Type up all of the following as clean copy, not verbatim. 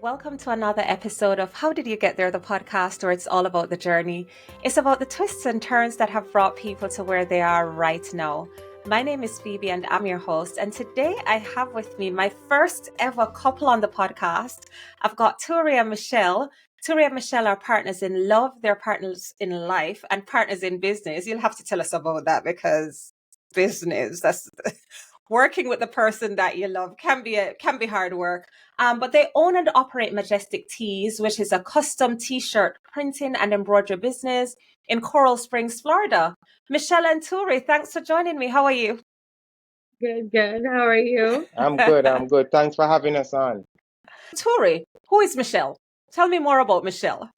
Welcome to another episode of How Did You Get There, the podcast, where it's all about the journey. It's about the twists and turns that have brought people to where they are right now. My name is Phoebe and I'm your host. And today I have with me my first ever couple on the podcast. I've got Touré and Michelle. Touré and Michelle are partners in love, they're partners in life and partners in business. You'll have to tell us about that because business, that's working with the person that you love can be hard work. But they own and operate Majestic Tees, which is a custom t-shirt printing and embroidery business in Coral Springs, Florida. Michelle and Touré, thanks for joining me. How are you? Good. How are you? I'm good. Thanks for having us on. Touré, who is Michelle? Tell me more about Michelle.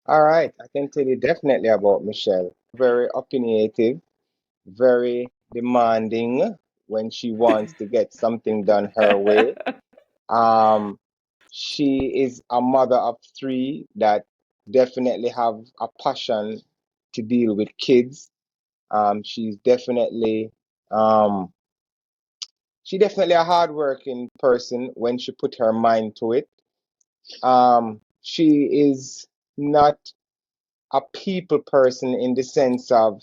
All right, I can tell you definitely about Michelle. Very opinionative, very demanding when she wants to get something done her way. She is a mother of three that definitely have a passion to deal with kids. She's definitely a hardworking person when she put her mind to it. She is not a people person in the sense of,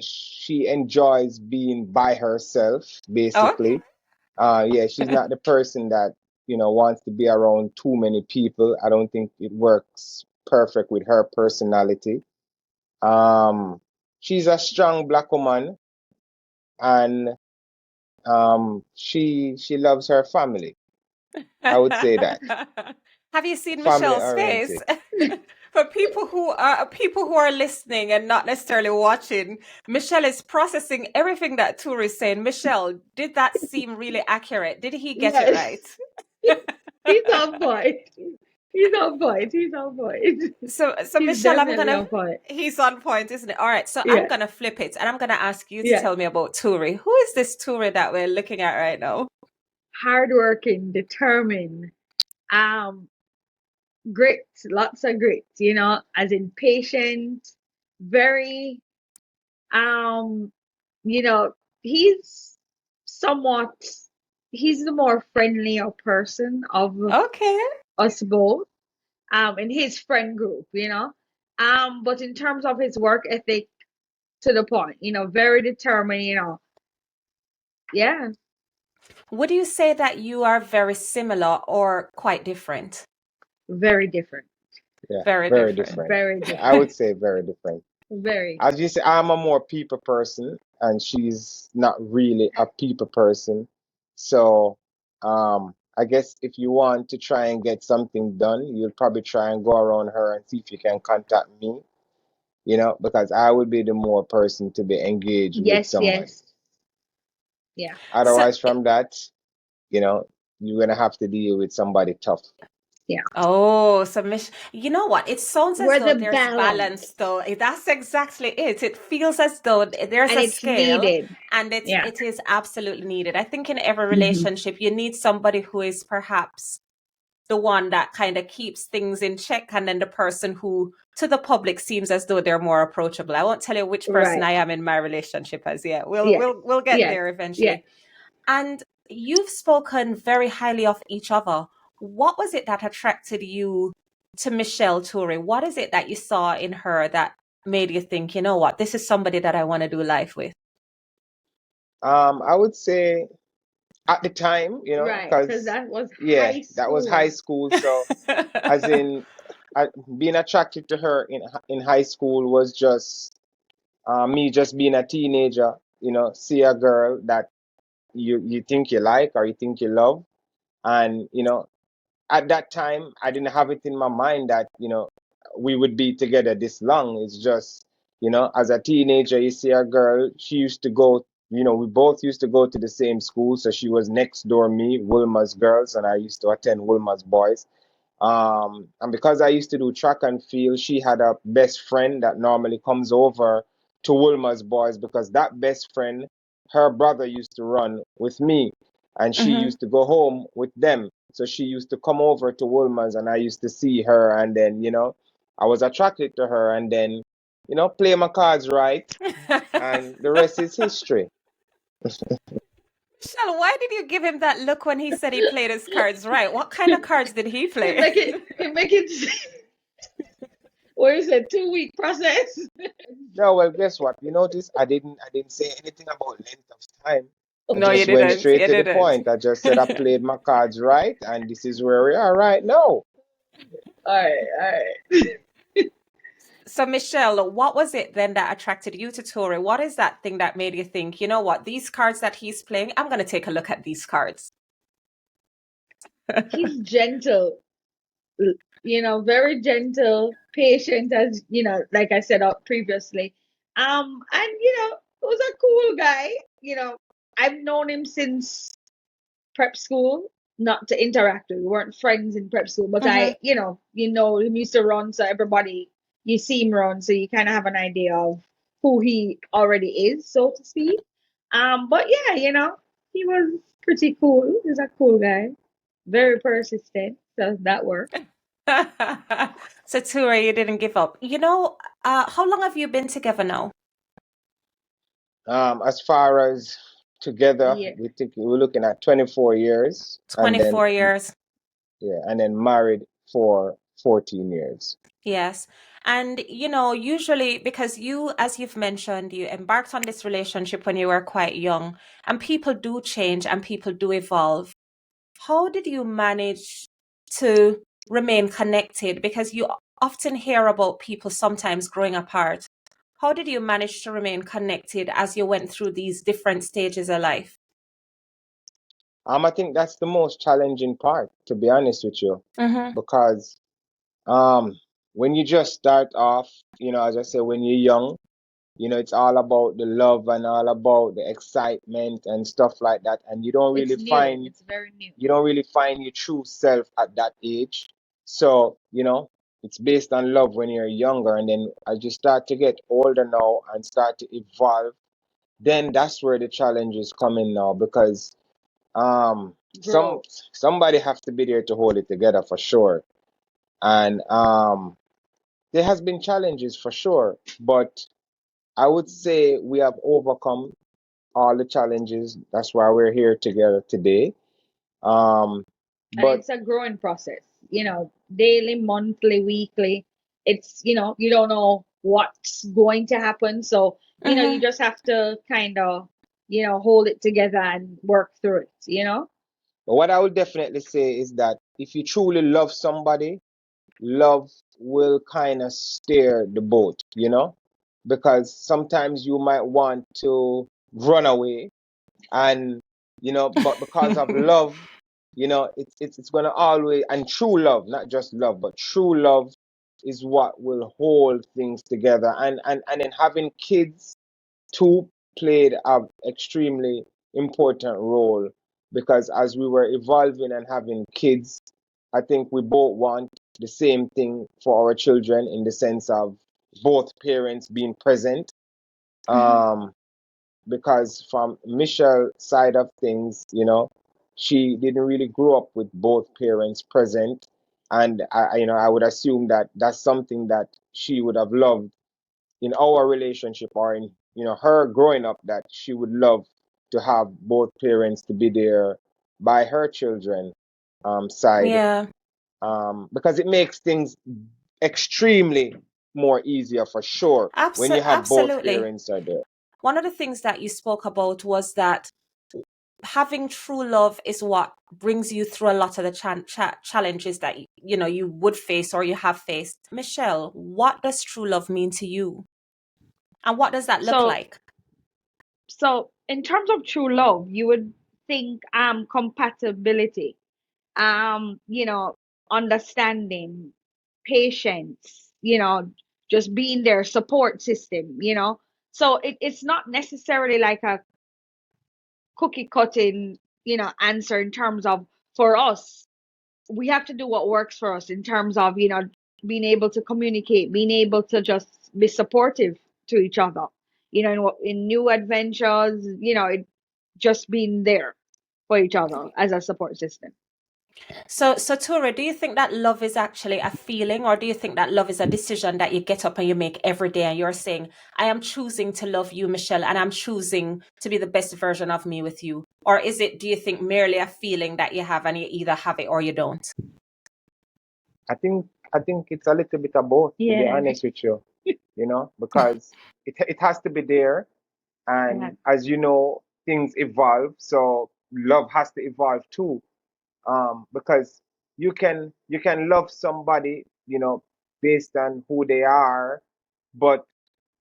she enjoys being by herself, basically. Yeah, she's not the person that, wants to be around too many people. I don't think it works perfect with her personality. She's a strong Black woman, and she loves her family. I would say that. Have you seen Family Michelle's face? oriented. For people who are listening and not necessarily watching, Michelle is processing everything that Tour is saying. Michelle, did that seem really accurate? Did he get it right? He's on point. He's on point. So He's Michelle, definitely on point. he's on point, isn't it? All right, so Yeah. I'm gonna flip it and I'm gonna ask you to Yeah. tell me about Touré. Who is this Touré that we're looking at right now? Hardworking, determined, grit, lots of grit, as in patient, very, he's he's the more friendlier person of Okay. us both, in his friend group, but in terms of his work ethic, to the point, very determined, yeah. Would you say that you are very similar or quite different? Very different. Yeah, Very very different. different. Very different. I would say very different. Very. As you say, I'm a more people person, and she's not really a people person. So, I guess if you want to try and get something done, you'll probably try and go around her and see if you can contact me, because I would be the more person to be engaged with Yes, someone. yes. Yeah. Otherwise, from that, you're gonna have to deal with somebody tough. Yeah. Oh, submission. You know what? It sounds as We're though the there's balance. balance, though. That's exactly it. It feels as though there's And a it's scale, needed. and Yeah. it is absolutely needed. I think in every relationship, you need somebody who is perhaps the one that kind of keeps things in check, and then the person who, to the public, seems as though they're more approachable. I won't tell you which person Right. I am in my relationship as yet. We'll Yeah. we'll get Yeah. there eventually. Yeah. And you've spoken very highly of each other. What was it that attracted you to Michelle Touré? What is it that you saw in her that made you think, you know what, this is somebody that I want to do life with? I would say at the time, Right, because because that was yeah, high that was school. high school. So, as in, being attracted to her in high school was just me just being a teenager. See a girl that you think you like or you think you love, and at that time I didn't have it in my mind that we would be together this long. It's just as a teenager, you see a girl, she used to go, we both used to go to the same school, so she was next door me, Wilma's girls, and I used to attend Wilma's boys. And because I used to do track and field, she had a best friend that normally comes over to Wilma's boys, because that best friend, her brother used to run with me, and she used to go home with them. So she used to come over to Wilma's, and I used to see her, and then I was attracted to her, and then play my cards right, and the rest is history. Michelle, why did you give him that look when he said he played his cards right? What kind of cards did he He play? make it what is it, 2 week process? No, well, guess what? You notice I didn't say anything about length of time. I No, you just went didn't. straight You to the didn't. point. I just said I played my cards right, and this is where we are right now. All right. So, Michelle, what was it then that attracted you to Touré? What is that thing that made you think, you know what, these cards that he's playing, I'm going to take a look at these cards? He's gentle, very gentle, patient, as like I said previously. And was a cool guy. I've known him since prep school, not to interact with. We weren't friends in prep school, but Hmm. him used to run, so everybody you see him run, so you kind of have an idea of who he already is, so to speak. But yeah, he was pretty cool. He's a cool guy, very persistent, so that worked. So, Touré, you didn't give up. How long have you been together now? As far as together, Yeah, we think we're looking at 24 years, and then 24 years. yeah, and then married for 14 years. Yes. And, usually because you, as you've mentioned, you embarked on this relationship when you were quite young, and people do change and people do evolve. How did you manage to remain connected? Because you often hear about people sometimes growing apart. How did you manage to remain connected as you went through these different stages of life? I think that's the most challenging part, to be honest with you, Mm-hmm. because um, when you just start off, as I say, when you're young, it's all about the love and all about the excitement and stuff like that, and it's new. It's very new. you don't really find your true self at that age. So, it's based on love when you're younger, and then as you start to get older now and start to evolve, then that's where the challenges come in now, because um some Grow. somebody have to be there to hold it together for sure. And there has been challenges for sure, but I would say we have overcome all the challenges. That's why we're here together today. Um, And but it's a growing process, daily, monthly, weekly. It's, you don't know what's going to happen. So, you Mm-hmm. just have to kind of, hold it together and work through it. what I would definitely say is that if you truly love somebody, love will kind of steer the boat, because sometimes you might want to run away, and but because of love, it's going to always, and true love, not just love, but true love is what will hold things together. And then having kids too played an extremely important role, because as we were evolving and having kids, I think we both want the same thing for our children, in the sense of both parents being present. Mm-hmm. um because from Michelle's side of things, she didn't really grow up with both parents present, and I would assume that that's something that she would have loved in our relationship, or in her growing up, that she would love to have both parents to be there by her children side, Yeah, because it makes things extremely more easier for sure when you have both absolutely. parents are there. One of the things that you spoke about was that having true love is what brings you through a lot of the challenges that you would face or you have faced. Michelle, what does true love mean to you, and what does that look So, like? so in terms of true love, you would think compatibility, understanding, patience, just being there, support system. So it's not necessarily like a cookie cutting, answer in terms of for us, we have to do what works for us in terms of, being able to communicate, being able to just be supportive to each other, in new adventures, just being there for each other as a support system. So Tura, do you think that love is actually a feeling, or do you think that love is a decision that you get up and you make every day, and you're saying, I am choosing to love you, Michelle, and I'm choosing to be the best version of me with you? Or is it, do you think, merely a feeling that you have and you either have it or you don't? I think it's a little bit of both, to be Yeah. honest with you, because it has to be there. Yeah. And as you know, things evolve, so love has to evolve too. Because you can love somebody, based on who they are, but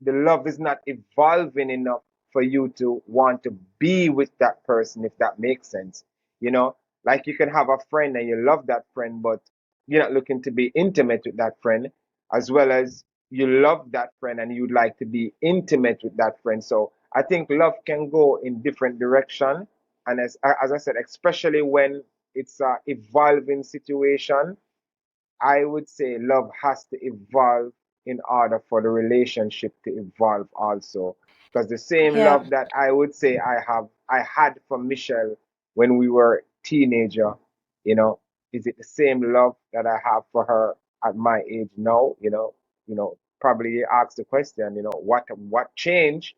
the love is not evolving enough for you to want to be with that person, if that makes sense. You know, like you can have a friend and you love that friend, but you're not looking to be intimate with that friend, as well as you love that friend and you'd like to be intimate with that friend. So I think love can go in different direction, and as I said, especially when it's a evolving situation, I would say love has to evolve in order for the relationship to evolve also. Because the same Yeah. love that I would say I had for Michelle when we were teenager, you know, is it the same love that I have for her at my age now? Probably you ask the question, what change?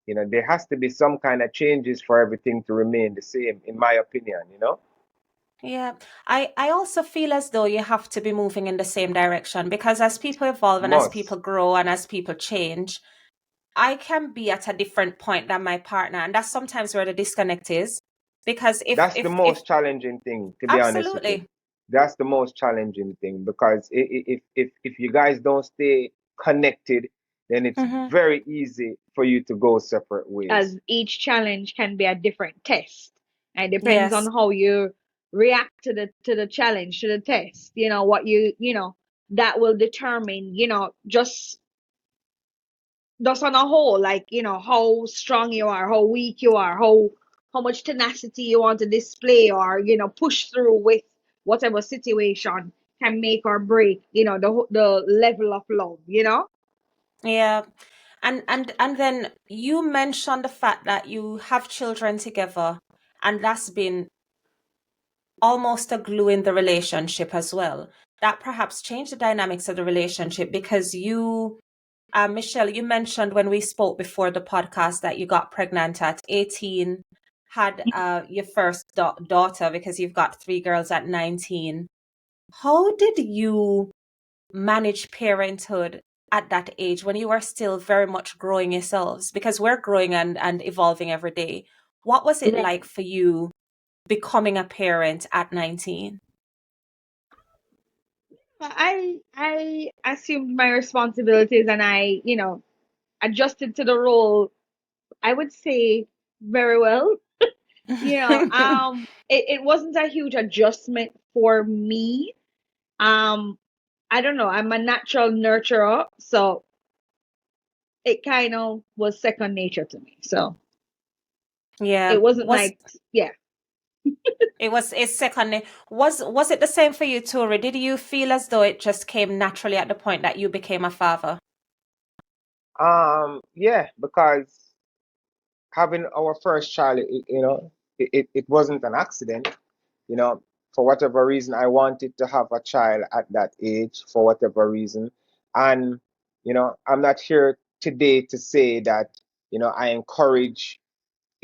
There has to be some kind of changes for everything to remain the same, in my opinion. Yeah, I also feel as though you have to be moving in the same direction because as people evolve and as people Must. grow and as people change, I can be at a different point than my partner, and that's sometimes where the disconnect is. Because That's the if most challenging thing, to be honest with you. absolutely. That's the most challenging thing, because if you guys don't stay connected, then it's Hmm. very easy for you to go separate ways. As each challenge can be a different test. And it depends on Yes. how you react to the challenge, to the test. What that will determine, just on a whole, like, how strong you are, how weak you are, how much tenacity you want to display, or, push through with whatever situation can make or break, the level of love. Yeah. And then you mentioned the fact that you have children together, and that's been almost a glue in the relationship as well. That perhaps changed the dynamics of the relationship because Michelle, you mentioned when we spoke before the podcast that you got pregnant at 18, had your first daughter because you've got three girls at 19. How did you manage parenthood at that age when you were still very much growing yourselves? Because we're growing and evolving every day. What was it like Right. for you becoming a parent at 19? I assumed my responsibilities, and I, adjusted to the role, I would say, very well. It wasn't a huge adjustment for me. Um, I don't know. I'm a natural nurturer, so it kind of was second nature to me. So Yeah. it wasn't like, yeah. It's second. Was it the same for you, Tori? Did you feel as though it just came naturally at the point that you became a father? Yeah, because having our first child, it wasn't an accident. You know, for whatever reason, I wanted to have a child at that age, for whatever reason. And, I'm not here today to say that, I encourage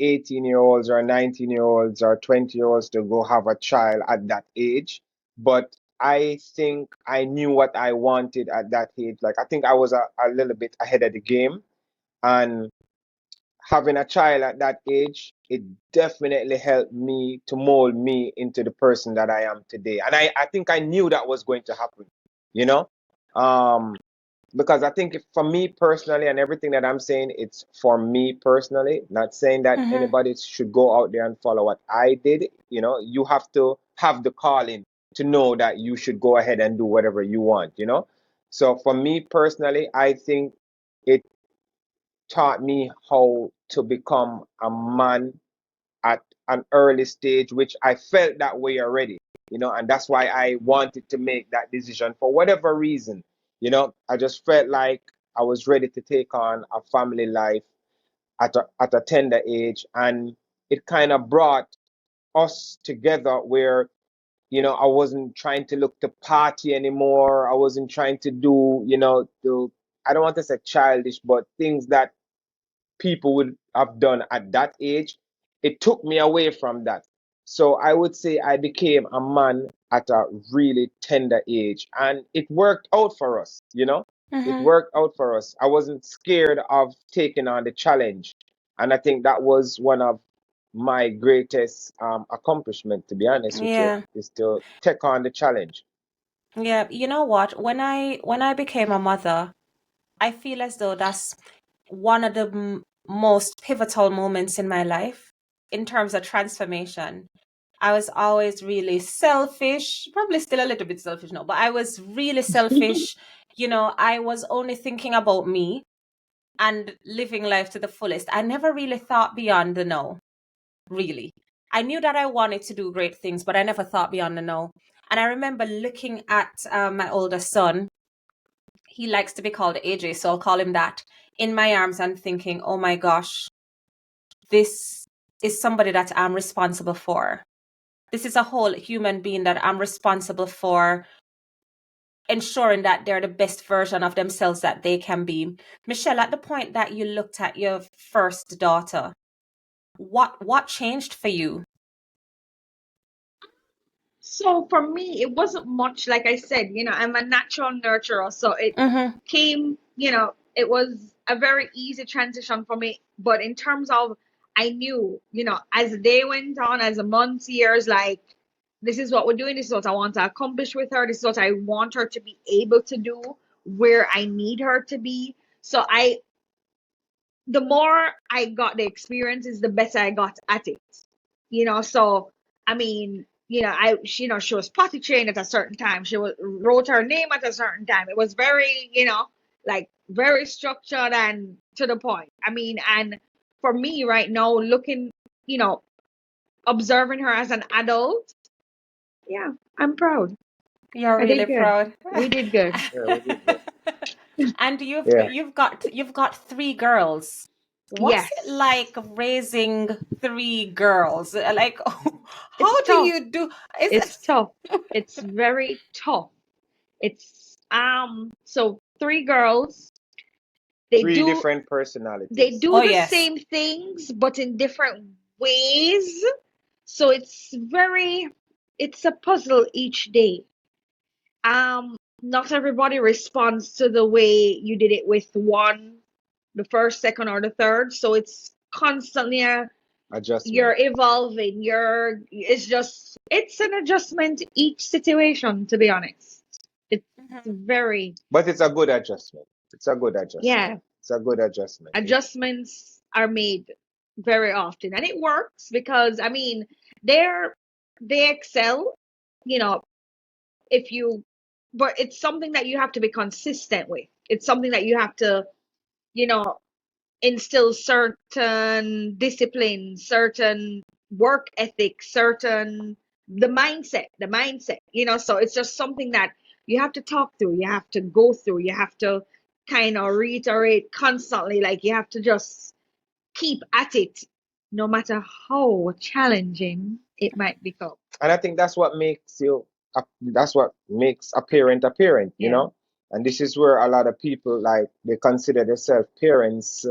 18-year-olds or 19-year-olds or 20-year-olds to go have a child at that age. But I think I knew what I wanted at that age. Like, I think I was a little bit ahead of the game. And having a child at that age, it definitely helped me to mold me into the person that I am today. And I think I knew that was going to happen, you know? Um, because I think for me personally, and everything that I'm saying, it's for me personally, not saying that Mm-hmm. anybody should go out there and follow what I did. You have to have the calling to know that you should go ahead and do whatever you want. So for me personally, I think it taught me how to become a man at an early stage, which I felt that way already, and that's why I wanted to make that decision for whatever reason. I just felt like I was ready to take on a family life at a tender age, and it kind of brought us together where I wasn't trying to look to party anymore. I wasn't trying to do I don't want to say childish, but things that people would have done at that age. it took me away from that. So I would say I became a man at a really tender age, and it worked out for us, you know? It Mm-hmm. worked out for us. I wasn't scared of taking on the challenge. And I think that was one of my greatest accomplishment, to be honest with you, Yeah. is to take on the challenge. Yeah. You know what? When I became a mother, I feel as though that's one of the most pivotal moments in my life in terms of transformation. I was always really selfish, probably still a little bit selfish now, but I was really selfish. I was only thinking about me and living life to the fullest. I never really thought beyond the now, really. I knew that I wanted to do great things, but I never thought beyond the now. And I remember looking at my older son. He likes to be called AJ, so I'll call him that, in my arms and thinking, oh my gosh, this is somebody that I'm responsible for. This is a whole human being that I'm responsible for ensuring that they're the best version of themselves that they can be. Michelle, at the point that you looked at your first daughter, what changed for you? So for me, it wasn't much. Like I said, I'm a natural nurturer, so it Mm-hmm. came, it was a very easy transition for me. But in terms of, I knew, as the day went on, as the months, years, like, this is what we're doing, this is what I want to accomplish with her, this is what I want her to be able to do, where I need her to be. So the more I got the experiences, the better I got at it. So I mean, she was potty trained at a certain time. Wrote her name at a certain time. It was very, like very structured and to the point. I mean, and for me right now, looking, you know, observing her as an adult, yeah, I'm proud. You're I really did good. proud. We did good. Yeah, we did good. And you've Yeah. you've got you've got three girls. What's it Yes. like raising three girls? Like, It's how do tough. you do? Is it? It's tough. It's very tough. So three girls, they Three do different they personalities. do Oh the yes. same things but in different ways. So it's a puzzle each day. Not everybody responds to the way you did it with one, the first, second, or the third. So it's constantly Adjustment. you're evolving. It's an adjustment each situation, to be honest. It's Mhm. very, But it's a good adjustment. It's a good adjustment. yeah, It's a good adjustment. adjustments are made very often, and it works because I mean they're they excel, you know, if you but it's something that you have to be consistent with. It's something that you have to, you know, instill certain discipline, certain work ethic, certain the mindset, so it's just something that you have to talk through, you have to go through, you have to kind of reiterate constantly, like you have to just keep at it no matter how challenging it might become. And I think that's what makes that's what makes a parent, you Yeah. know? And this is where a lot of people, like, they consider themselves parents,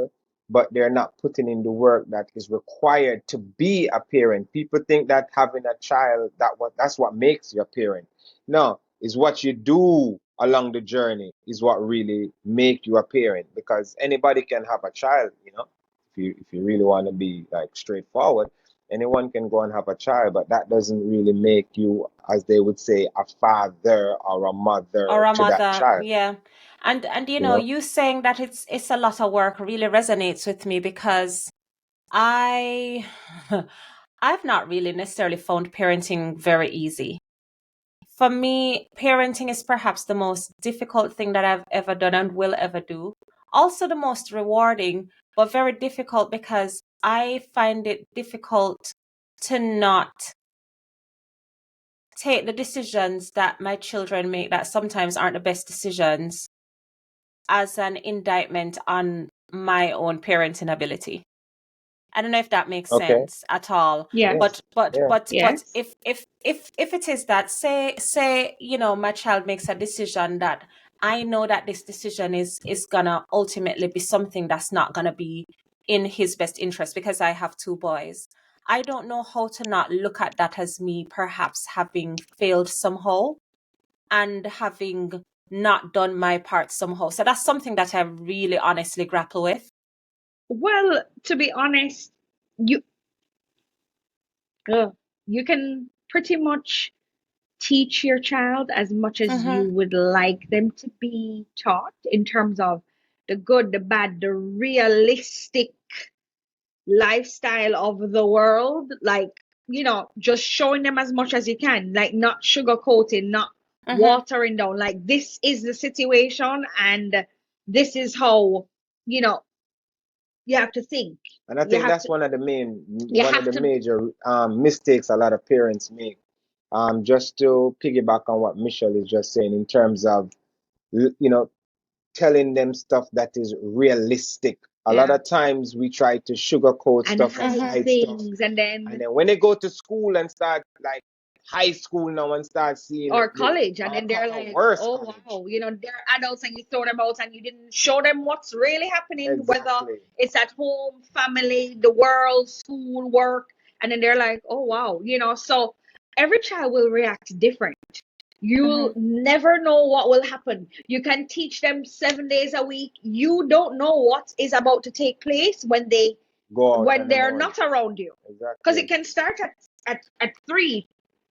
but they're not putting in the work that is required to be a parent. People think that having a child, that's what makes you a parent. No, it's what you do along the journey is what really make you a parent, because anybody can have a child, you know? If you really want to be like straightforward, anyone can go and have a child, but that doesn't really make you, as they would say, a father or a Or mother a to that mother, child, yeah. And you know? you saying that it's a lot of work really resonates with me because I I've not really necessarily found parenting very easy. For me, parenting is perhaps the most difficult thing that I've ever done and will ever do. Also, the most rewarding, but very difficult because I find it difficult to not take the decisions that my children make that sometimes aren't the best decisions as an indictment on my own parenting ability. I don't know if that makes Okay. sense at all. Yeah. Yes. Yeah. But Yes. if it is that, say my child makes a decision that I know that this decision is gonna ultimately be something that's not gonna be in his best interest because I have two boys. I don't know how to not look at that as me perhaps having failed somehow and having not done my part somehow. So that's something that I really honestly grapple with. Well, to be honest, you you can pretty much teach your child as much as you would like them to be taught in terms of the good, the bad, the realistic lifestyle of the world. Like, just showing them as much as you can, like not sugarcoating, not watering down. Like, this is the situation, and this is how, you have to think. And I You think have that's to, one of the you one of have the to, major mistakes a lot of parents make. Just to piggyback on what Michelle is just saying in terms of, you know, telling them stuff that is realistic. A lot yeah, of times we try to sugarcoat and stuff and hide hide stuff. things, and And then, then when they go to school and start like high school now and start seeing or college, and then they're or like, worse, oh college. wow, they're adults, and you throw them out and you didn't show them what's really happening, whether Exactly. it's at home, family, the world, school, work. And then they're like, oh wow, so every child will react different. You'll never know what will happen. You can teach them 7 days a week. You don't know what is about to take place when Go out in the they're morning. not around you. Because Exactly. it can start at 3,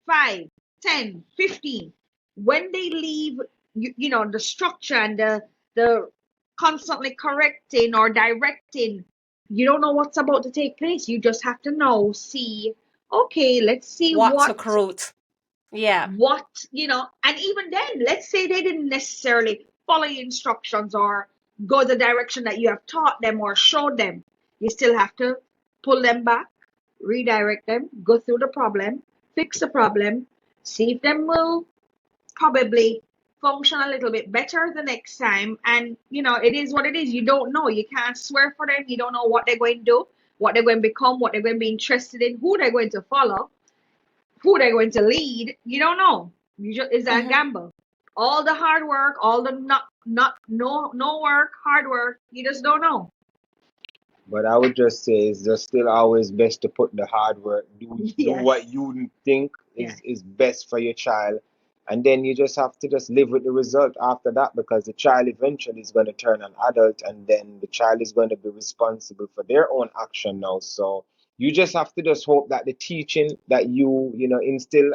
5, 10, 15. When they leave, the structure and the constantly correcting or directing, you don't know what's about to take place. You just have to know, see, okay, let's see What took root. Yeah. and even then, let's say they didn't necessarily follow your instructions or go the direction that you have taught them or showed them. You still have to pull them back, redirect them, go through the problem, fix the problem, see if them will probably function a little bit better the next time. And it is what it is. You don't know. You can't swear for them. You don't know what they're going to do, what they're going to become, what they're going to be interested in, who they're going to follow, who they're going to lead. You don't know. It's a gamble. All the hard work, all the no work, hard work, you just don't know. But I would just say it's just still always best to put the hard work, do what Yes. you think Yeah. is best for your child, and then you just have to just live with the result after that, because the child eventually is going to turn an adult, and then the child is going to be responsible for their own action now. So you just have to just hope that the teaching that you instill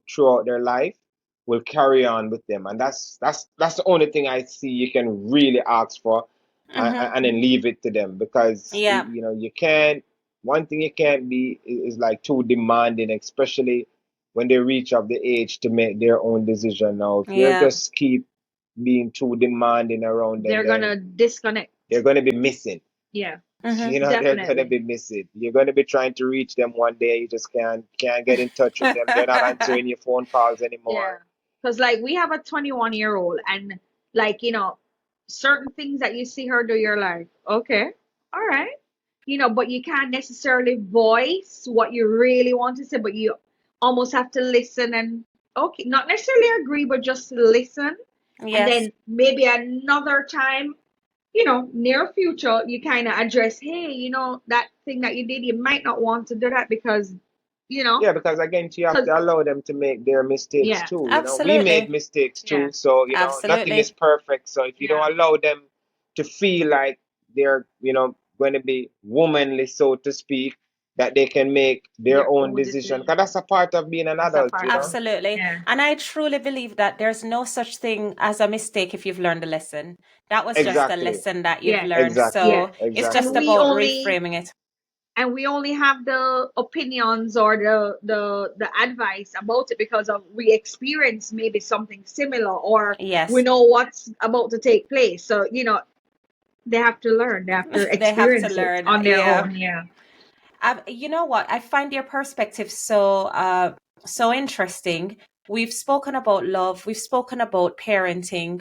throughout their life will carry on with them, and that's the only thing I see you can really ask for, and then leave it to them, because Yeah. you can't. One thing you can't be is like too demanding, especially when they reach of the age to make their own decision. Now, if you Yeah. just keep being too demanding around them, They're gonna then disconnect. they're gonna be missing. Yeah. They're gonna be missing. You're gonna be trying to reach them one day, you just can't get in touch with them. They're not answering your phone calls Yeah. anymore. Because like we have a 21-year-old, and like, certain things that you see her do, you're like, okay, all right. But you can't necessarily voice what you really want to say, but you almost have to listen and, okay, not necessarily agree, but just listen. And Yes. then maybe another time, near future, you kind of address, hey, that thing that you did, you might not want to do that because, Yeah, because again, you have because, to allow them to make their mistakes yeah, too. We make Absolutely. mistakes yeah, too, so nothing is Absolutely. perfect. So if you yeah, don't allow them to feel like they're going to be womanly, so to speak, that they can make their their own own decision, decision. because that's a part of being an That's a adult. part of, Absolutely. yeah, And I truly believe that there's no such thing as a mistake if you've learned a lesson. That was just a Exactly, lesson that you've yeah, learned. exactly, yeah. So it's And just exactly. we about only reframing it. and we only have the opinions or the advice about it because of we experience maybe something similar, or we Yes. know what's about to take place. So, they have to learn, they have to They have to experience it learn. on their Yeah. own. Yeah. You know what? I find your perspective so interesting. We've spoken about love, we've spoken about parenting.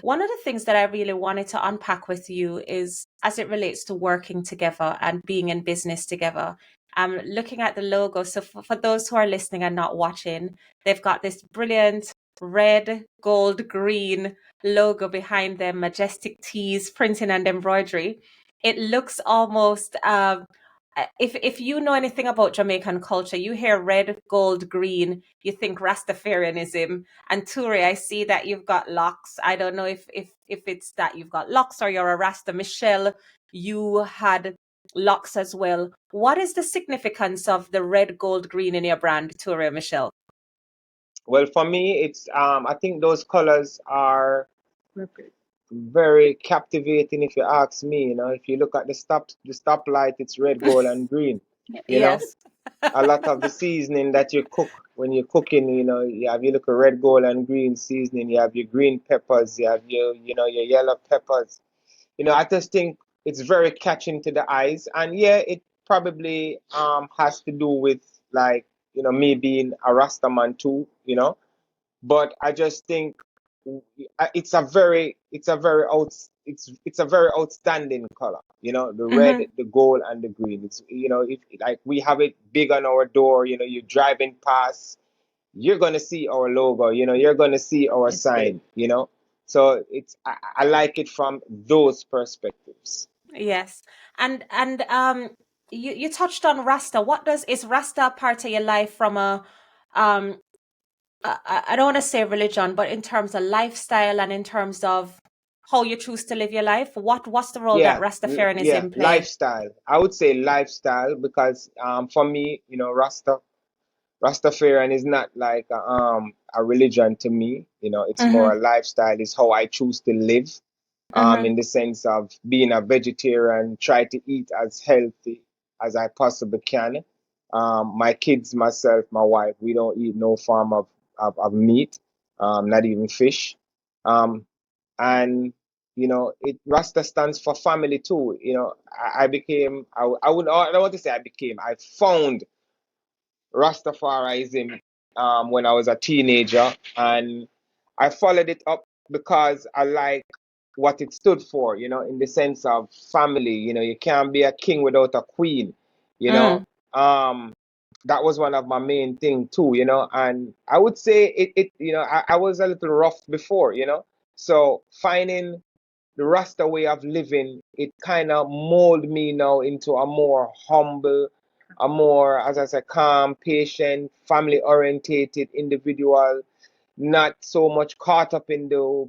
One of the things that I really wanted to unpack with you is as it relates to working together and being in business together. Looking at the logo. So for those who are listening and not watching, they've got this brilliant red, gold, green logo behind them, majestic tees, printing and embroidery. It looks almost if you know anything about Jamaican culture, you hear red, gold, green, you think Rastafarianism. And Touré, I see that you've got locks. I don't know if it's that you've got locks or you're a Rasta. Michelle, you had locks as well. What is the significance of the red, gold, green in your brand, Touré, Michelle? Well, for me, it's I think those colors are very captivating. If you ask me, if you look at the stoplight, it's red, gold, and green. You know, Yes. a lot of the seasoning that you cook when you're cooking, you look at red, gold, and green seasoning. You have your green peppers, you have your yellow peppers. I just think it's very catching to the eyes, and yeah, it probably has to do with, like, me being a Rastaman too. But I just think it's a very outstanding color. The red, Hmm. the gold, and the green. It's if like we have it big on our door. You're driving past, you're gonna see our logo. You're gonna see our sign. So I like it from those perspectives. Yes. And you touched on Rasta. Is Rasta part of your life from a um I don't want to say religion, but in terms of lifestyle and in terms of how you choose to live your life, what's the role that Yeah, yeah, Rastafarianism play? lifestyle. I would say lifestyle because for me, Rastafarian is not like a religion to me. It's more Mm-hmm. a lifestyle. It's how I choose to live. Mm-hmm. In the sense of being a vegetarian, try to eat as healthy as I possibly can. My kids, myself, my wife, we don't eat no form of meat, not even fish. Um, and it Rasta stands for family too. I became I don't want to say I became, I found Rastafarianism when I was a teenager, and I followed it up because I like what it stood for, in the sense of family. You can't be a king without a queen, you know. Mm. Um, that was one of my main thing too, and I would say I was a little rough before, so finding the Rasta way of living, it kind of mold me now into a more humble, a more, as I said, calm, patient, family orientated individual, not so much caught up in the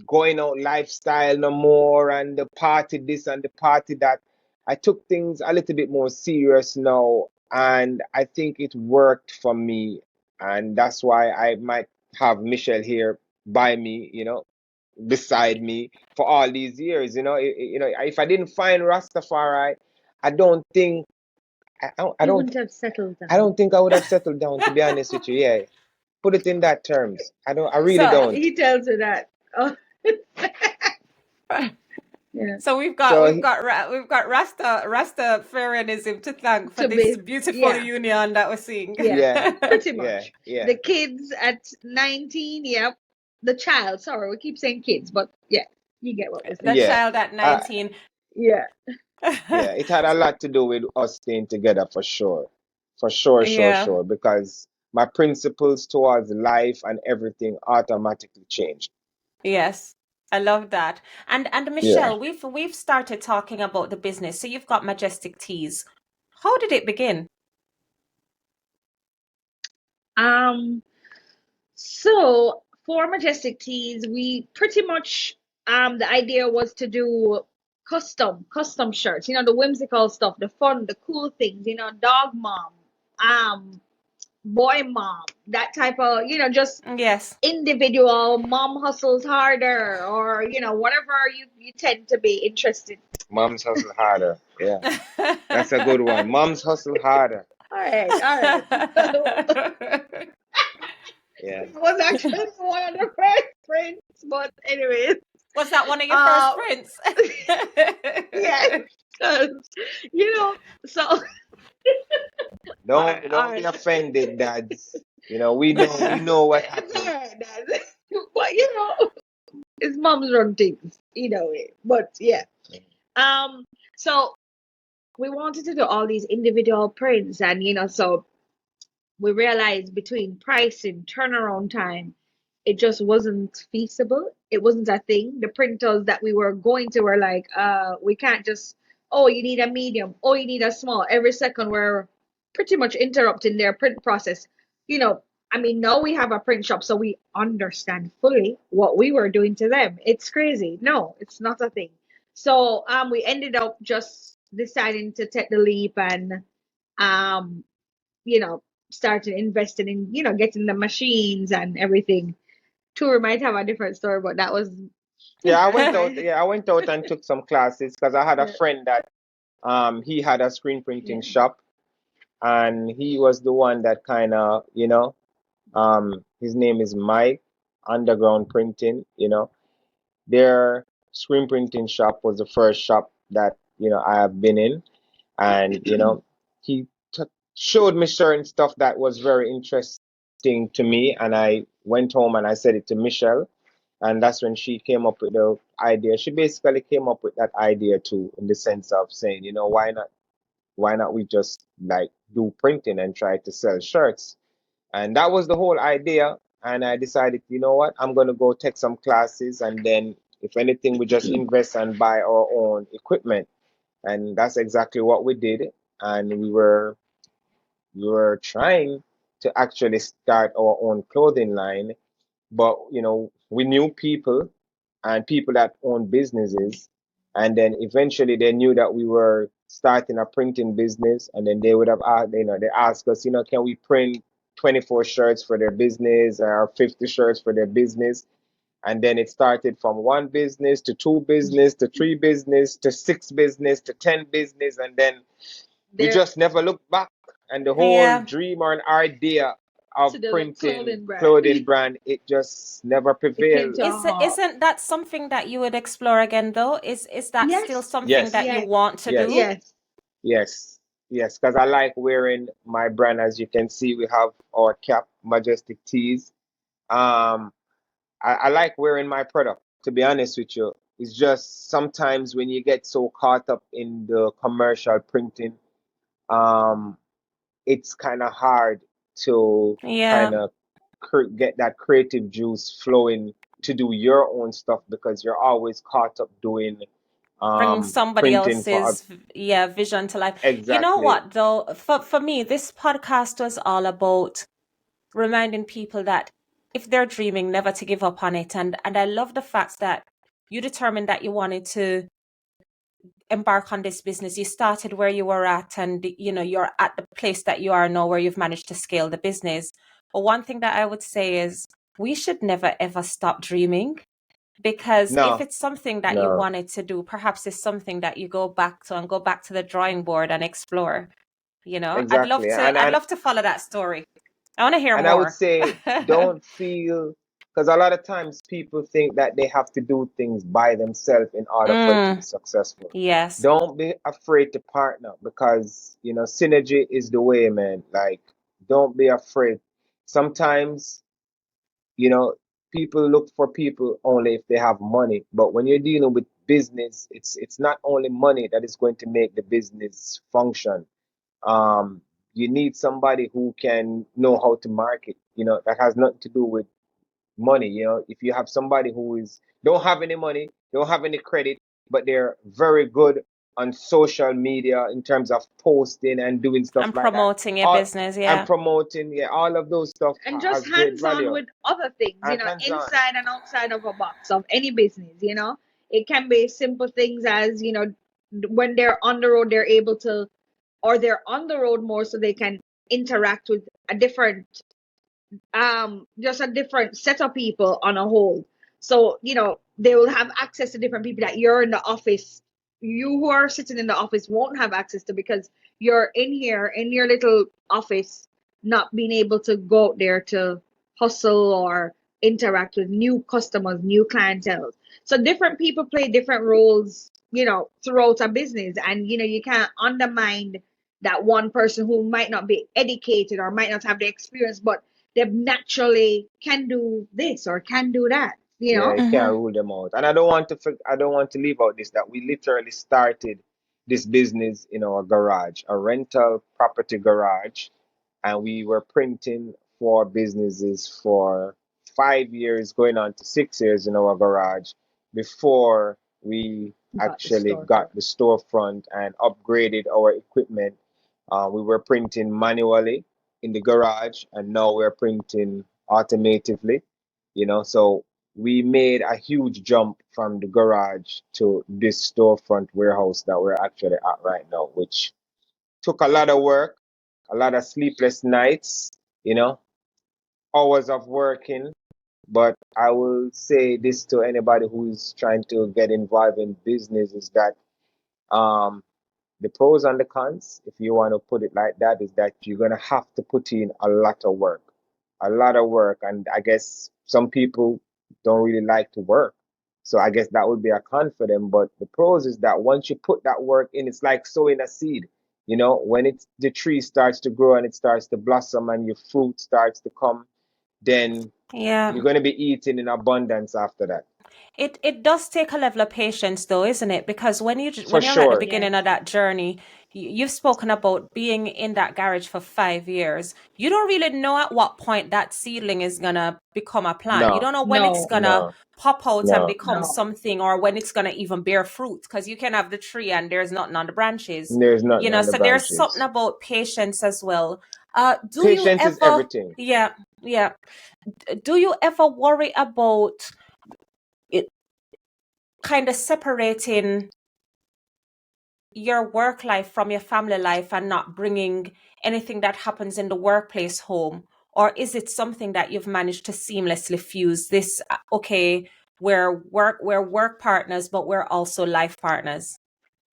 going out lifestyle no more and the party this and the party that. I took things a little bit more serious now, and I think it worked for me, and that's why I might have Michelle here by me, beside me for all these years. If I didn't find Rastafari, I don't think I You don't wouldn't have settled I down. don't think I would have settled down, to be honest with you. Yeah, put it in that terms. I really So don't. He tells you that. Oh, yeah. so So we've got Rastafarianism to thank for To this be, beautiful yeah, union that we're seeing. yeah, yeah, pretty yeah, much. yeah, The kids at 19, yep. The child, sorry, we keep saying kids, but yeah, you get what we're The saying. yeah. child at Uh, 19. Yeah. yeah, it had a lot to do with us staying together for sure. For sure, sure, Yeah. sure. Because my principles towards life and everything automatically changed. Yes. I love that. And Yeah. Michelle, we've started talking about the business. So you've got Majestic Teas. How did it begin? Um, so for Majestic Teas, we pretty much the idea was to do custom shirts, the whimsical stuff, the fun, the cool things, dog mom, um, boy mom, that type of, just Yes. individual mom hustles harder, or whatever you tend to be interested. Moms hustle harder. Yeah. That's a good one. Moms hustle harder. All right, all right. So Yeah. it was actually one of the first prints, but anyways, Was that one of your first uh, prints? yes, 'cause, so all right, all Don't be right. offended, dads. We know what It's all happened. right, Dad. But it's mom's run things, way. But yeah. Um, so we wanted to do all these individual prints, and so we realized between pricing, turnaround time, it just wasn't feasible. It wasn't a thing. The printers that we were going to were like, we can't just Oh, you need a medium. Oh, you need a small. Every second we're pretty much interrupting their print process. You know, I mean, now we have a print shop, so we understand fully what we were doing to them. It's crazy. No, it's not a thing. So we ended up just deciding to take the leap and um you know started investing in getting the machines and everything. Tour might have a different story, but that was Yeah, I went out. my Yeah, I went out and took some classes because I had a yeah, friend that he had a screen printing yeah. shop, and he was the one that kind of, his name is Mike Underground Printing. Their screen printing shop was the first shop that I have been in, and he showed me certain stuff that was very interesting to me, and I went home and I said it to Michelle, and that's when she came up with the idea. She basically came up with that idea too, in the sense of saying, why not we just like do printing and try to sell shirts? And that was the whole idea. And I decided, you know what, I'm going to go take some classes, and then if anything, we just invest and buy our own equipment. And that's exactly what we did. And we were trying to actually start our own clothing line, but we knew people and people that own businesses, and then eventually they knew that we were starting a printing business, and then they would have asked, they asked us, can we print 24 shirts for their business or 50 shirts for their business? And then it started from one business to two business to three business to six business to 10 business, and then we There just never looked back. And the whole Yeah. dream or an idea to of the printing clothing brand. clothing brand, it just never It came prevailed. to a halt. Isn't that something that you would explore again though? Is that still Yes, something that Yes, you yes, want to yes, do? yes. yes, yes. Because I like wearing my brand. As you can see, we have our cap, Majestic Tees. Um, I like wearing my product, to be honest with you. It's just sometimes when you get so caught up in the commercial printing, um, it's kind of hard to kind Yeah. of get that creative juice flowing to do your own stuff, because you're always caught up doing Bring somebody printing for else's vision to life. You know exactly. what though? For me, this podcast was all about reminding people that if they're dreaming, never to give up on it. And I love the fact that you determined that you wanted to embark on this business. You started where you were at, and you're at the place that you are now where you've managed to scale the business. But one thing that I would say is we should never ever stop dreaming, because if No, it's something that you no, wanted to do, perhaps it's something that you go back to and go back to the drawing board and explore. I'd love exactly. to And I'd and love to follow that story. I want to hear and I would more. say don't feel, because a lot of times people think that they have to do things by themselves in order for it to be Mm, successful. yes. Don't be afraid to partner, because synergy is the way, man. Like, don't be afraid. Sometimes You know, people look for people only if they have money. But when you're dealing with business, it's not only money that is going to make the business function. Um, you need somebody who can know how to market. That has nothing to do with money. If you have somebody who is don't have any money, don't have any credit, but they're very good on social media in terms of posting and doing stuff I'm like that, promoting your all business, and yeah. promoting, yeah, all of those stuff And just has great hands on value with other things, and hands on. inside and outside of a box of any business. It can be simple things as, when they're on the road, they're able to, or they're on the road more so they can interact with a different just a different set of people on a whole. So they will have access to different people that you're in the office, you who are sitting in the office won't have access to, because you're in here in your little office, not being able to go out there to hustle or interact with new customers, new clientele. So different people play different roles, throughout a business, and you can't undermine that one person who might not be educated or might not have the experience, but they naturally can do this or can do that. Yeah, you can't Hmm. rule them out. And I don't want to leave out this, that we literally started this business in our garage, a rental property garage, and we were printing for businesses for 5 years, going on to 6 years in our garage before we Got the actually storefront. got the storefront and upgraded our equipment. We were printing manually in the garage, and now we're printing automatively. So we made a huge jump from the garage to this storefront warehouse that we're actually at right now, which took a lot of work, a lot of sleepless nights, you know, hours of working. But I will say this to anybody who is trying to get involved in business is that um, the pros and the cons, if you want to put it like that, is that you're going to have to put in a lot of work. And I guess some people don't really like to work. So I guess that would be a con for them. But the pros is that once you put that work in, it's like sowing a seed. When the tree starts to grow and it starts to blossom and your fruit starts to come, then Yeah. you're going to be eating in abundance after that. It does take a level of patience though, isn't it? Because when For you're at the sure. beginning Yes. of that journey, you've spoken about being in that garage for 5 years. You don't really know at what point that seedling is gonna become a plant. You No, don't know when it's No, gonna no, pop out and no. become no. something, or when it's gonna even bear fruit. Because you can have the tree and there's nothing on the branches. There's nothing on the So there's something branches. about patience as well. Do you Patience is ever, everything. yeah, yeah. Do you ever worry about it kind of separating your work life from your family life and not bringing anything that happens in the workplace home? Or is it something that you've managed to seamlessly fuse this? Okay, we're work partners, but we're also life partners.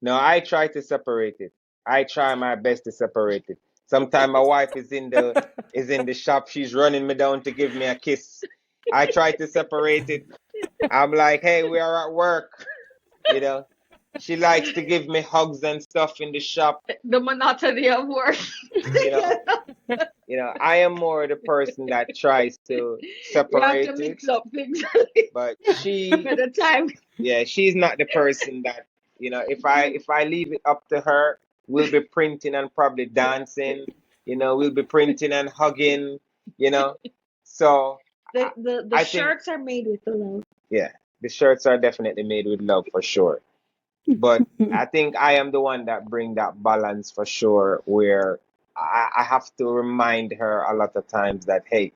No, I try to separate it. I try my best to separate it. Sometimes my wife is in the shop. She's running me down to give me a kiss. I try to separate it. I'm like, hey, we are at work. You know, she likes to give me hugs and stuff in the shop. The monotony of work. You know, I am more the person that tries to You have to separate it, mix up things but she for the time. yeah, she's not the person that, if I leave it up to her, we'll be printing and probably dancing, we'll be printing and hugging, you know. So The I, the the I think, shirts are made with the love. yeah, the shirts are definitely made with love for sure. But I think I am the one that bring that balance for sure, where I have to remind her a lot of times that, hey,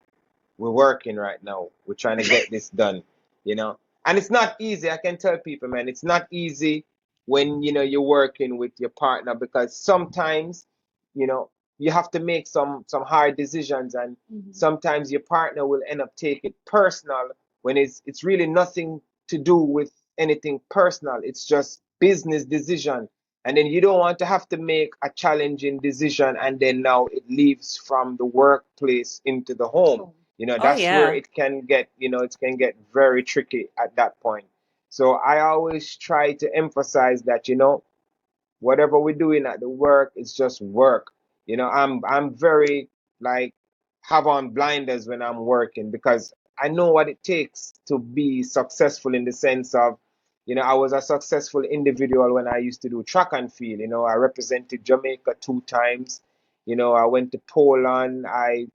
we're working right now. We're trying to get this done, you know. And it's not easy. I can tell people, man, it's not easy when you're working with your partner, because sometimes, you know, you have to make some hard decisions, and Mhm. sometimes your partner will end up taking it personal when it's really nothing to do with anything personal. It's just business decision. And then you don't want to have to make a challenging decision, and then now it leaves from the workplace into the home. Oh, Oh That's where yeah. it can get very tricky at that point. So I always try to emphasize that, whatever we're doing at the work is just work. I'm very, like, have on blinders when I'm working, because I know what it takes to be successful, in the sense of, I was a successful individual when I used to do track and field. I represented Jamaica 2 times. I went to Poland. I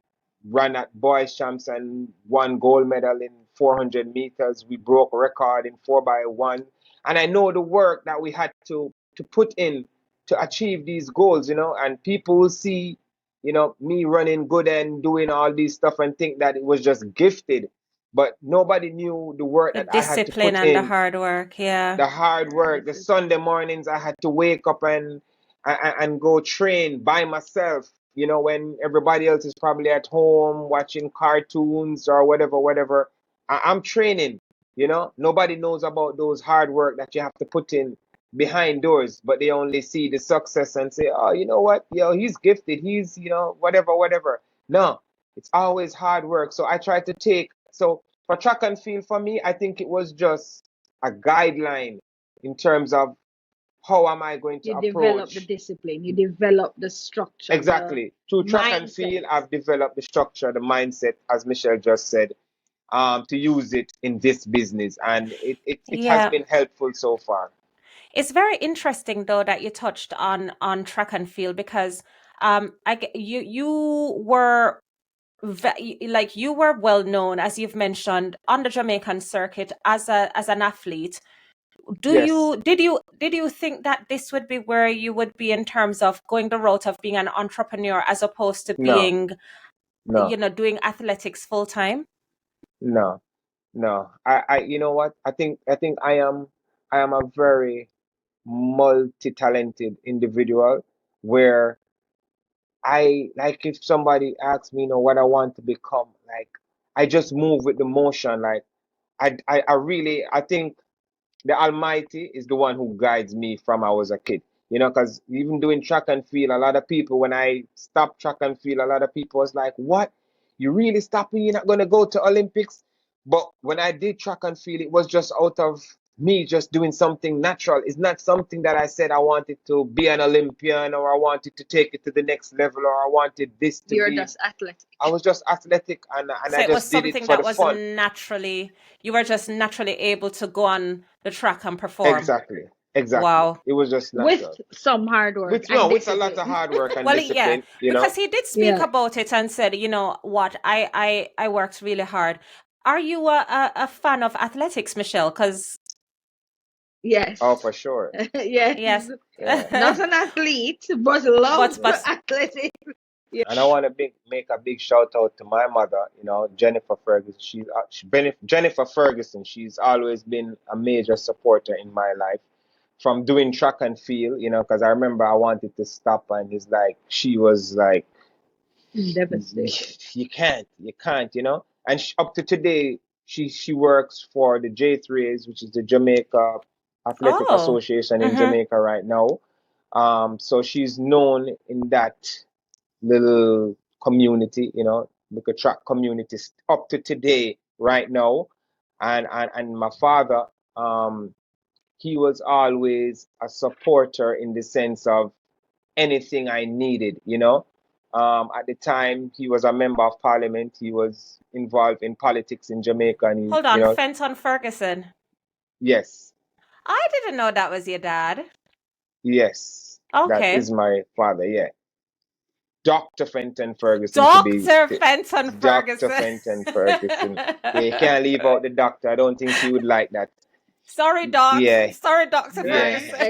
ran at boys champs and won gold medal in 400 meters. We broke a record in 4x1. And I know the work that we had to put in to achieve these goals, and people will see, me running good and doing all these stuff and think that it was just gifted. But nobody knew the work The that I had to discipline put and the in, hard work. Yeah. the hard work. The Sunday mornings I had to wake up and go train by myself, when everybody else is probably at home watching cartoons or whatever. I'm training. Nobody knows about those hard work that you have to put in behind doors, but they only see the success and say, oh, you know what, he's gifted, he's, whatever. No, it's always hard work. So I try to take, so for track and field, for me, I think it was just a guideline in terms of how am I going to you develop the approach. discipline, you develop the structure, the Exactly. Through track and mindset. field, I've developed the structure, the mindset, as Michelle just said, to use it in this business. And it has Yeah. been helpful so far. It's very interesting though that you touched on track and field, because you were like you were well known, as you've mentioned, on the Jamaican circuit as an athlete. Yes. Did you think that this would be where you would be in terms of going the route of being an entrepreneur as opposed to No. being, No. doing athletics full time? No. No. You know what? I think I am a very multi-talented individual where like if somebody asks me, what I want to become, like I just move with the motion. Like I really I think the Almighty is the one who guides me from I was a kid. Because even doing track and field, a lot of people, when I stopped track and field, a lot of people was like, "What? You really stopping? You're not gonna go to Olympics?" But when I did track and field, it was just out of me just doing something natural. It's not something that I said I wanted to be an Olympian or I wanted to take it to the next level or I wanted this to You're be. just athletic. I was just athletic and So I it was just did it something for that the was fun. naturally, you were just naturally able to go on the track and perform. Exactly. Exactly. Wow. It was just With natural. some hard work With and no, with a lot of discipline. hard work and Well, yeah, discipline, because he did speak Yeah. about it and said, you know what, I worked really hard. Are you a fan of athletics, Michelle? Because Yes. Oh, for sure. Yes. yes, Yeah. Not an athlete, but love Yeah. but athletics. And I want to make a big shout out to my mother, Jennifer Ferguson. Jennifer Ferguson. She's always been a major supporter in my life from doing track and field, because I remember I wanted to stop and she was like, Devastated. you can't. And up to today, she works for the J3s, which is the Jamaica Athletic oh, Association in mm-hmm. Jamaica right now. So she's known in that little community, the track community up to today right now. And my father, he was always a supporter in the sense of anything I needed. At the time, he was a member of parliament. He was involved in politics in Jamaica, and Hold on, Fenton Ferguson. yes, I didn't know that was your dad. yes, that Okay. is my father. Yeah, Dr. Fenton Ferguson to be Dr. Fenton Dr. Ferguson. Fenton Ferguson. Yeah, you can't leave out the doctor. I don't think she would like that. Sorry, Doc. Yeah, Sorry, Dr. yeah, Right, Ferguson.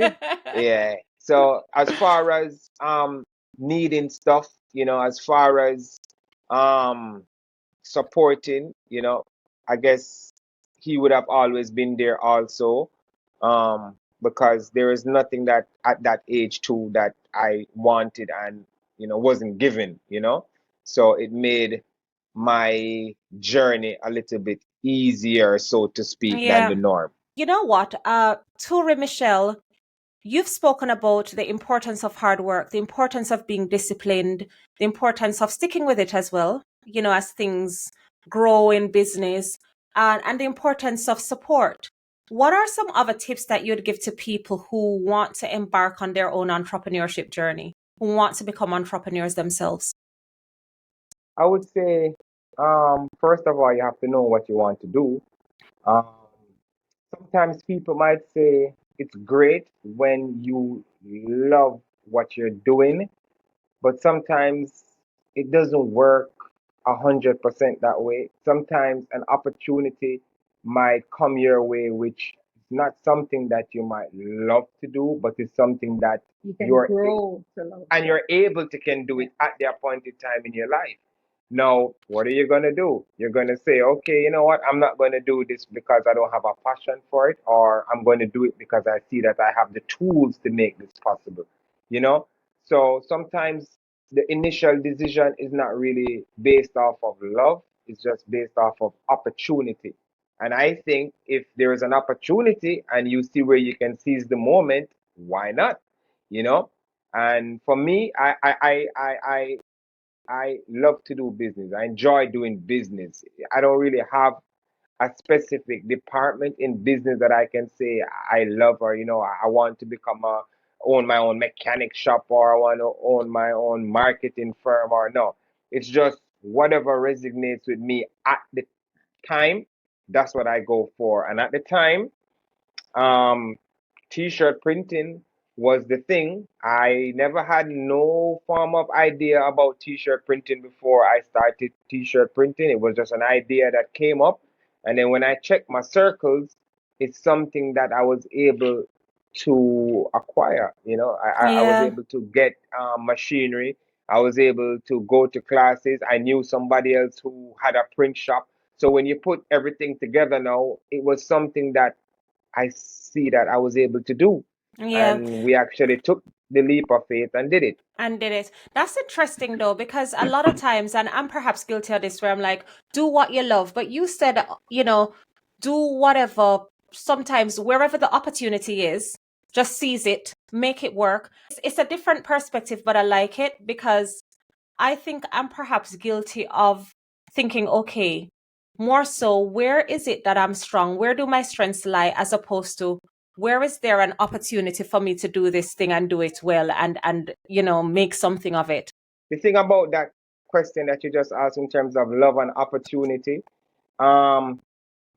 exactly. yeah. So as far as needing stuff, as far as um supporting, I guess he would have always been there also. Because there is nothing that at that age too that I wanted and wasn't given. So it made my journey a little bit easier, so to speak, than Yeah. the norm. You know what? Touré and Michelle, you've spoken about the importance of hard work, the importance of being disciplined, the importance of sticking with it as well, as things grow in business, and the importance of support. What are some other tips that you'd give to people who want to embark on their own entrepreneurship journey, who want to become entrepreneurs themselves? I would say, first of all, you have to know what you want to do. Um, Sometimes people might say it's great when you love what you're doing, but sometimes it doesn't work 100% that way. Sometimes an opportunity might come your way, which is not something that you might love to do, but it's something that You can you're grow to love. and you're able to can do it at the appointed time in your life. Now, what are you gonna do? You're gonna say, okay, you know what? I'm not gonna do this because I don't have a passion for it, or I'm going to do it because I see that I have the tools to make this possible. You know? So sometimes the initial decision is not really based off of love, it's just based off of opportunity. And I think if there is an opportunity and you see where you can seize the moment, why not? You know? And for me, I love to do business. I enjoy doing business. I don't really have a specific department in business that I can say I love, or I want to become a own my own mechanic shop, or I want to own my own marketing firm, or no. It's just whatever resonates with me at the time. That's what I go for. And at the time, um, t-shirt printing was the thing. I never had no form of idea about t-shirt printing before I started t-shirt printing. It was just an idea that came up. And then when I checked my circles, it's something that I was able to acquire. I was Yeah. able to get machinery. I was able to go to classes. I knew somebody else who had a print shop. So when you put everything together now, it was something that I see that I was able to do. Yeah. And we actually took the leap of faith and did it. And did it. That's interesting though, because a lot of times, and I'm perhaps guilty of this, where I'm like, do what you love. But you said, do whatever, sometimes wherever the opportunity is, just seize it, make it work. It's a different perspective, but I like it because I think I'm perhaps guilty of thinking, okay, more so, where is it that I'm strong? Where do my strengths lie, as opposed to where is there an opportunity for me to do this thing and do it well and make something of it? The thing about that question that you just asked in terms of love and opportunity, um,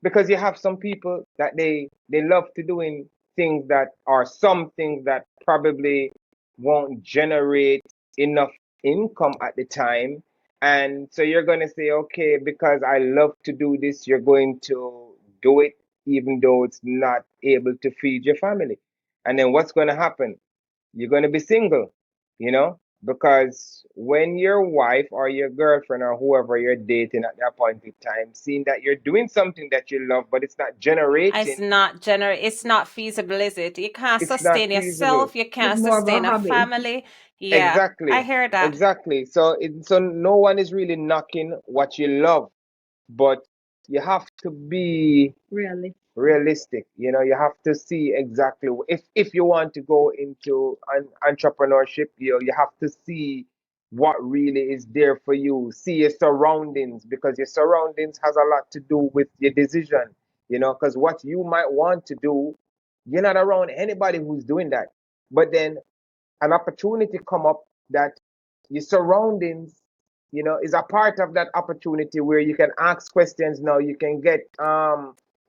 because you have some people that they love to doing things that are some things that probably won't generate enough income at the time, and so you're going to say, okay, because I love to do this, you're going to do it even though it's not able to feed your family. And then what's going to happen? You're going to be single, because when your wife or your girlfriend or whoever you're dating at that point in time, seeing that you're doing something that you love, but it's not It's generating, not it's not feasible, is it? You can't it's not sustain feasible. yourself, you It's can't more of a sustain a hobby. family. Yeah, I Exactly. hear that. Exactly. So no one is really knocking what you love, but you have to be Really. realistic. You have to see exactly if you want to go into an entrepreneurship, you have to see what really is there for you. See your surroundings, because your surroundings has a lot to do with your decision. Because what you might want to do, you're not around anybody who's doing that. But then an opportunity come up that your surroundings, is a part of that opportunity where you can ask questions now, you can get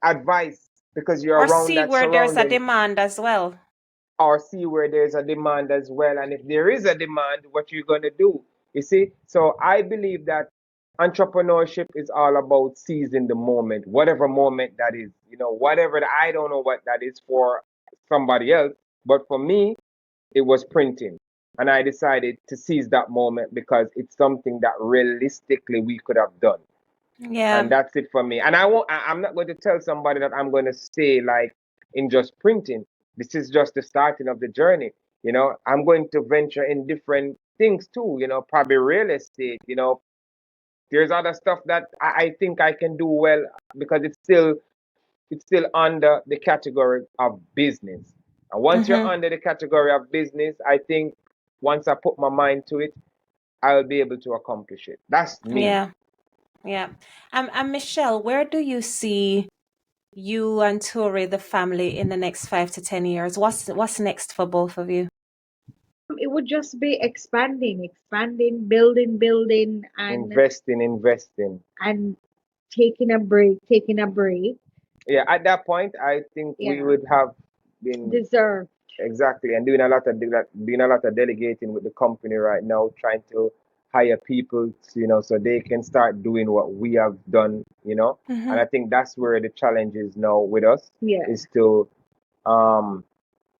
advice because you're Or around see that where there's a surrounding, demand as well. or see where there's a demand as well. And if there is a demand, what you're going to do, you see? So I believe that entrepreneurship is all about seizing the moment, whatever moment that is, whatever I don't know what that is for somebody else, but for me, it was printing. And I decided to seize that moment because it's something that realistically we could have done. And Yeah. that's it for me. And I'm not going to tell somebody that I'm going to stay like in just printing. This is just the starting of the journey. I'm going to venture in different things too, probably real estate, there's other stuff that I think I can do well because it's still under the category of business. And once you're Mm-hmm. under the category of business, I think once I put my mind to it, I'll be able to accomplish it. That's me. Yeah. Yeah. And Michelle, where do you see you and Touré, the family, in the next 5 to 10 years? What's next for both of you? It would just be expanding, building, Investing. and taking a break. Yeah, at that point, I think we Yeah, would have been deserve. exactly and doing a lot of delegating with the company right now, trying to hire people, so they can start doing what we have done. And Mm-hmm. I think that's where the challenge is now with us, Yeah, is to um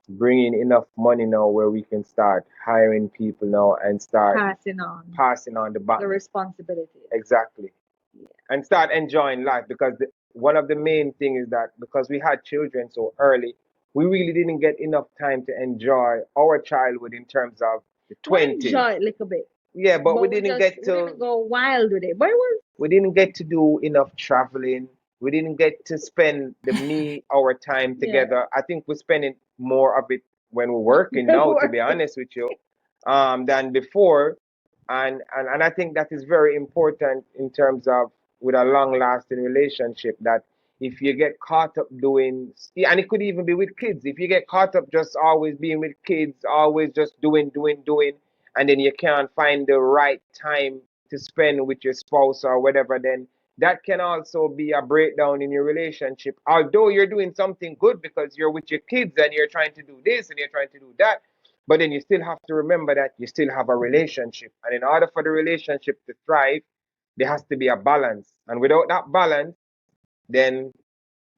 bring in enough money now where we can start hiring people now and start passing on passing on the the baton. responsibilities. Exactly. Yeah. And start enjoying life, because one of the main thing is that because we had children so early, we really didn't get enough time to enjoy our childhood in terms of the We 20s. enjoy it a little bit, Yeah, but we but we didn't just get we to didn't go wild with it. But it was we didn't get to do enough traveling. We didn't get to spend our time yeah. together. I think we're spending more of it when we're working now, to be Working. honest with you, than before. And I think that is very important in terms of with a long lasting relationship, that if you get caught up doing, yeah, and it could even be with kids, if you get caught up just always being with kids, always just doing, and then you can't find the right time to spend with your spouse or whatever, then that can also be a breakdown in your relationship. Although you're doing something good because you're with your kids and you're trying to do this and you're trying to do that, but then you still have to remember that you still have a relationship. And in order for the relationship to thrive, there has to be a balance. And without that balance, then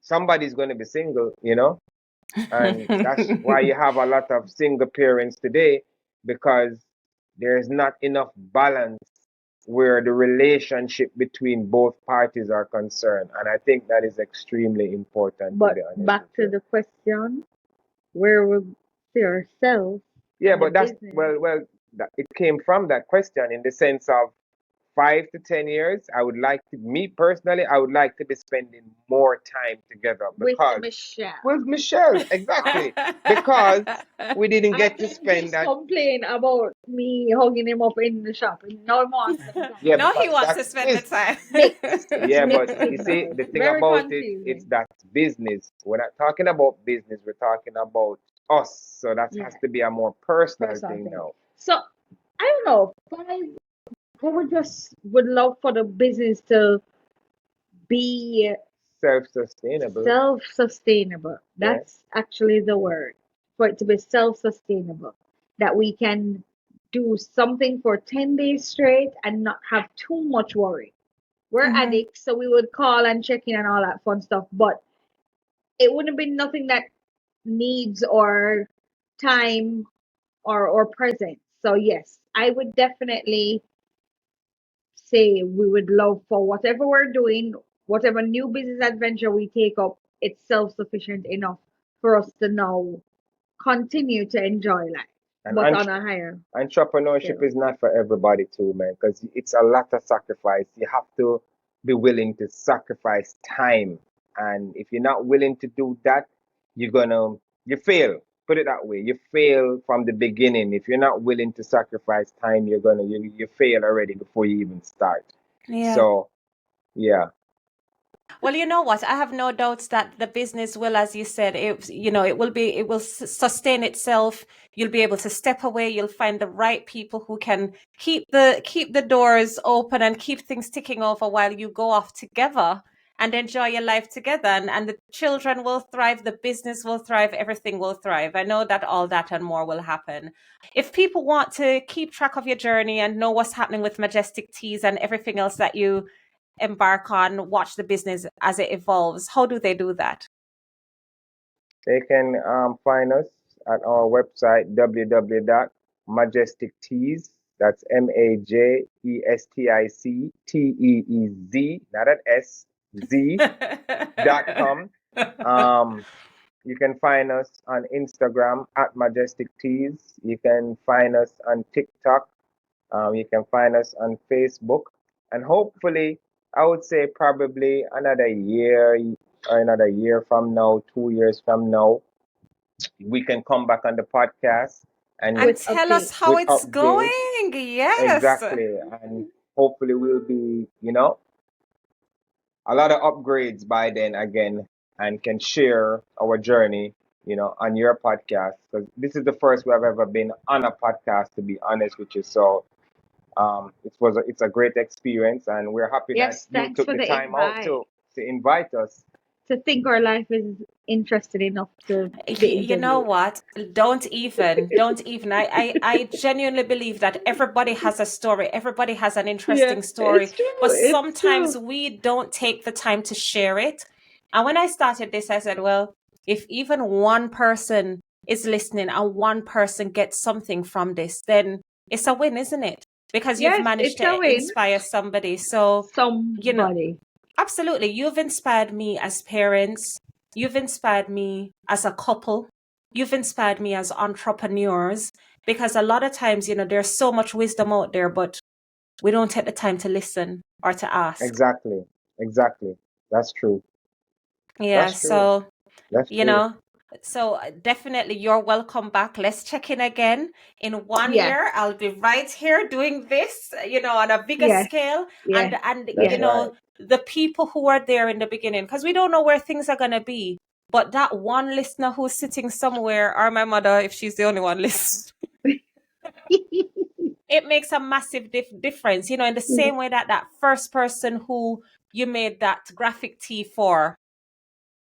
somebody's going to be single, you know? And that's why you have a lot of single parents today, because there's not enough balance where the relationship between both parties are concerned. And I think that is extremely important, to But be honest back with to you. the question, where we see ourselves Yeah, in the but that's, business. well, it came from that question, in the sense of 5 to 10 years. I would like to, me personally, I would like to be spending more time together, With because Michelle. with Michelle, exactly, because we didn't And get to then spend just that. complain about me hugging him up in the shop. No more spend time. Yeah, No, he because wants to that's spend the business. time. Mixed. It's Yeah, but mixed you see, signals. the thing Very about it, it's confusing. that business. We're not talking about business, we're talking about us. So that has Yeah, to be a more personal personal thing thing. now. So I don't know. I would love for the business to be Self-sustainable. self-sustainable. Yeah. That's actually the word. For it to be self-sustainable. That we can do something for 10 days straight and not have too much worry. We're Mhm. addicts, so we would call and check in and all that fun stuff, but it wouldn't be nothing that needs or time or presence. So yes, I would definitely say we would love for whatever we're doing, whatever new business adventure we take up, it's self-sufficient enough for us to now continue to enjoy life, And but on a higher entrepreneurship scale. is not for everybody too, man, because it's a lot of sacrifice. You have to be willing to sacrifice time. And if you're not willing to do that, you're gonna you fail. Put it that way. You fail from the beginning. If you're not willing to sacrifice time, you fail already before you even start. Yeah. So yeah, Well, you know what? I have no doubts that the business will, as you said, it will sustain itself. You'll be able to step away. You'll find the right people who can keep the doors open and keep things ticking over while you go off together and enjoy your life together. And the children will thrive, the business will thrive, everything will thrive. I know that all that and more will happen. If people want to keep track of your journey and know what's happening with Majestic Teas and everything else that you embark on, watch the business as it evolves, how do they do that? they can find us at our website www.majestictees. That's MAJESTICTEEZ, not an S, Z.com. You can find us on Instagram at Majestic Teas. You can find us on TikTok. You can find us on Facebook. And hopefully, I would say probably another year or another year from now, 2 years from now, we can come back on the podcast and And With tell us updates. how with it's updates. going. Yes. Exactly. And hopefully we'll be, a lot of upgrades by then again, and can share our journey, on your podcast. Because this is the first we have ever been on a podcast, to be honest with you. So it's a great experience, and we're happy that Yes, you thanks took for the the time out invite. to invite us. To think our life is interesting enough to be You know interviewed. what? Don't even. I genuinely believe that everybody has a story. Everybody has an Yeah, interesting story, it's true. but It's sometimes true. we don't take the time to share it. And when I started this, I said, well, if even one person is listening and one person gets something from this, then it's a win, isn't it? Because you've Yes, managed it's a to win. inspire somebody. So, you know, Somebody. absolutely. You've inspired me as parents. You've inspired me as a couple. You've inspired me as entrepreneurs, because a lot of times, there's so much wisdom out there, but we don't take the time to listen or to ask. Exactly. Exactly. That's true. Yeah. That's true. So, That's you true. know, definitely you're welcome back. Let's check in again in one Yes, year. I'll be right here doing this, on a bigger yes, scale. yes, And That's yes. right. the people who are there in the beginning, because we don't know where things are gonna be. But that one listener who's sitting somewhere, or my mother, if she's the only one listening, it makes a massive difference. In the Yeah. same way that first person who you made that graphic tee for.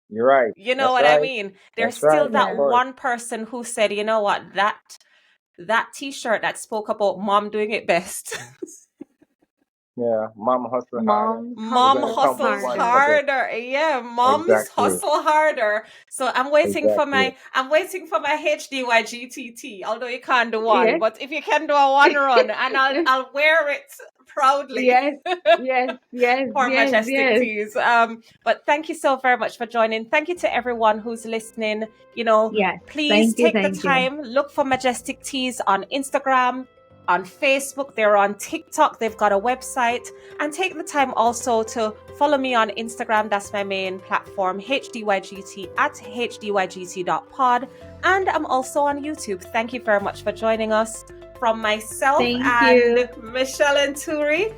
You're right. You know That's what I right. mean? There's That's still right. Of that Yeah. course. one person who said, you know what, that t-shirt that spoke about mom doing it best. Yeah, mom hustle harder. Moms We're Mom gonna hustle come with hustles one harder. for the harder. Yeah, moms exactly, hustle harder. So exactly. I'm waiting for my HDYGTT, although you can't do one, Yes. but if you can do a one run, and I'll wear it proudly. Yes. Yes. Yes. For Yes. Majestic Yes. Teas. But thank you so very much for joining. Thank you to everyone who's listening. You know, Yes. please Thank you. take the Thank you. time, look for Majestic Teas on Instagram, on Facebook, they're on TikTok, they've got a website, and take the time also to follow me on Instagram. That's my main platform, HDYGT at HDYGT.pod. And I'm also on YouTube. Thank you very much for joining us. From myself Thank and you. Michelle and Touré,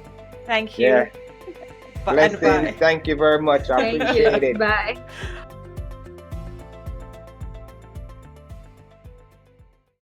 thank Yeah, you. And blessings. bye. Thank you very much. I Thank you. appreciate it. Bye.